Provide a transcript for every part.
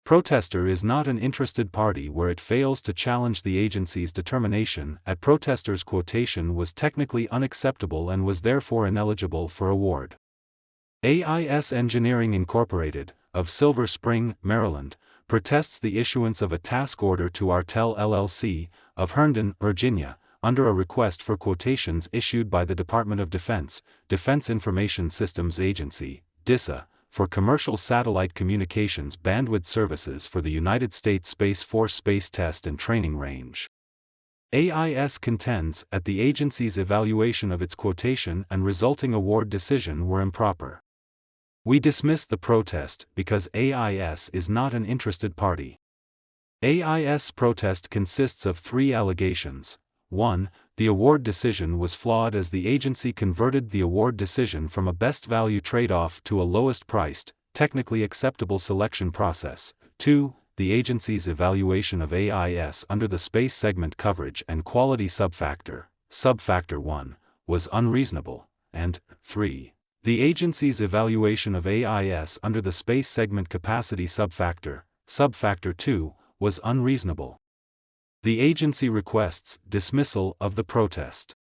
Protester is not an interested party where it fails to challenge the agency's determination that protester's quotation was technically unacceptable and was therefore ineligible for award. AIS Engineering Incorporated, of Silver Spring, Maryland, protests the issuance of a task order to Artel LLC, of Herndon, Virginia, under a request for quotations issued by the Department of Defense, Defense Information Systems Agency, DISA, for commercial satellite communications bandwidth services for the United States Space Force Space Test and Training Range. AIS contends that the agency's evaluation of its quotation and resulting award decision were improper. We dismiss the protest because AIS is not an interested party. AIS' protest consists of 3 allegations. 1. The award decision was flawed as the agency converted the award decision from a best value trade-off to a lowest priced, technically acceptable selection process. 2. The agency's evaluation of AIS under the space segment coverage and quality subfactor 1, was unreasonable. And 3. The agency's evaluation of AIS under the space segment capacity subfactor 2, was unreasonable. The agency requests dismissal of the protest.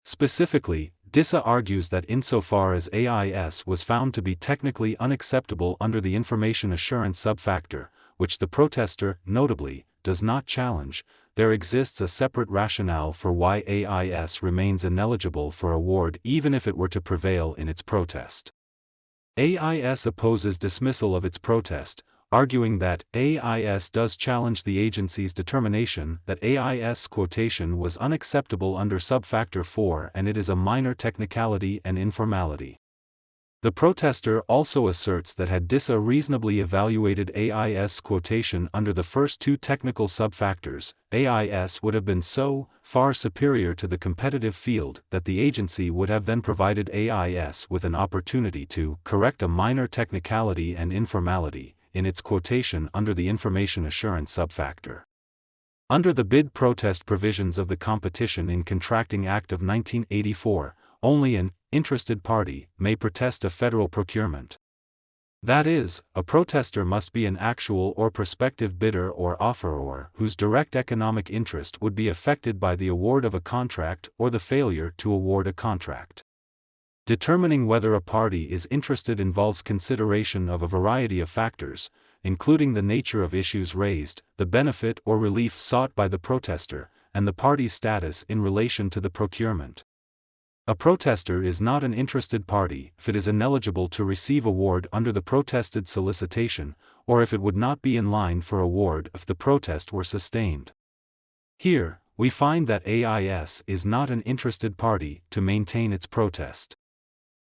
Specifically, DISA argues that insofar as AIS was found to be technically unacceptable under the information assurance subfactor, which the protester, notably, does not challenge, there exists a separate rationale for why AIS remains ineligible for award even if it were to prevail in its protest. AIS opposes dismissal of its protest, arguing that AIS does challenge the agency's determination that AIS quotation was unacceptable under subfactor 4 and it is a minor technicality and informality. The protester also asserts that had DISA reasonably evaluated AIS quotation under the first 2 technical subfactors, AIS would have been so far superior to the competitive field that the agency would have then provided AIS with an opportunity to correct a minor technicality and informality in its quotation under the information assurance subfactor. Under the bid protest provisions of the Competition in Contracting Act of 1984, only an interested party may protest a federal procurement. That is, a protester must be an actual or prospective bidder or offeror whose direct economic interest would be affected by the award of a contract or the failure to award a contract. Determining whether a party is interested involves consideration of a variety of factors, including the nature of issues raised, the benefit or relief sought by the protester, and the party's status in relation to the procurement. A protester is not an interested party if it is ineligible to receive award under the protested solicitation, or if it would not be in line for award if the protest were sustained. Here, we find that AIS is not an interested party to maintain its protest.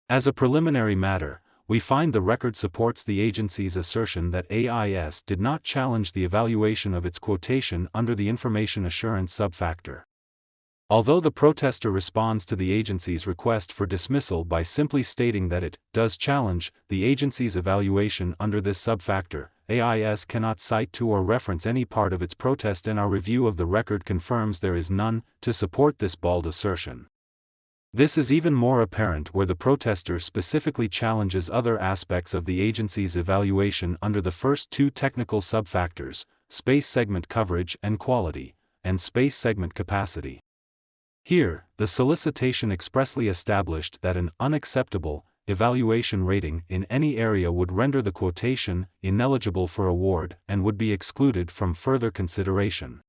As a preliminary matter, we find the record supports the agency's assertion that AIS did not challenge the evaluation of its quotation under the information assurance subfactor. Although the protester responds to the agency's request for dismissal by simply stating that it does challenge the agency's evaluation under this subfactor, AIS cannot cite to or reference any part of its protest, and our review of the record confirms there is none to support this bald assertion. This is even more apparent where the protester specifically challenges other aspects of the agency's evaluation under the first 2 technical subfactors, space segment coverage and quality, and space segment capacity. Here, the solicitation expressly established that an unacceptable evaluation rating in any area would render the quotation ineligible for award and would be excluded from further consideration.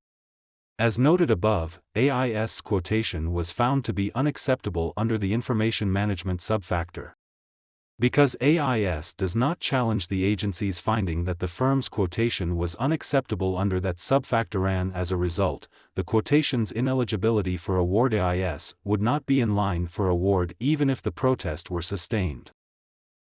As noted above, AIS quotation was found to be unacceptable under the information management subfactor. Because AIS does not challenge the agency's finding that the firm's quotation was unacceptable under that subfactor, and as a result, the quotation's ineligibility for award AIS would not be in line for award even if the protest were sustained.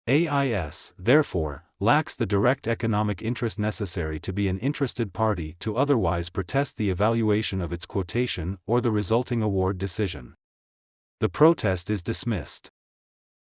AIS, therefore, lacks the direct economic interest necessary to be an interested party to otherwise protest the evaluation of its quotation or the resulting award decision. The protest is dismissed.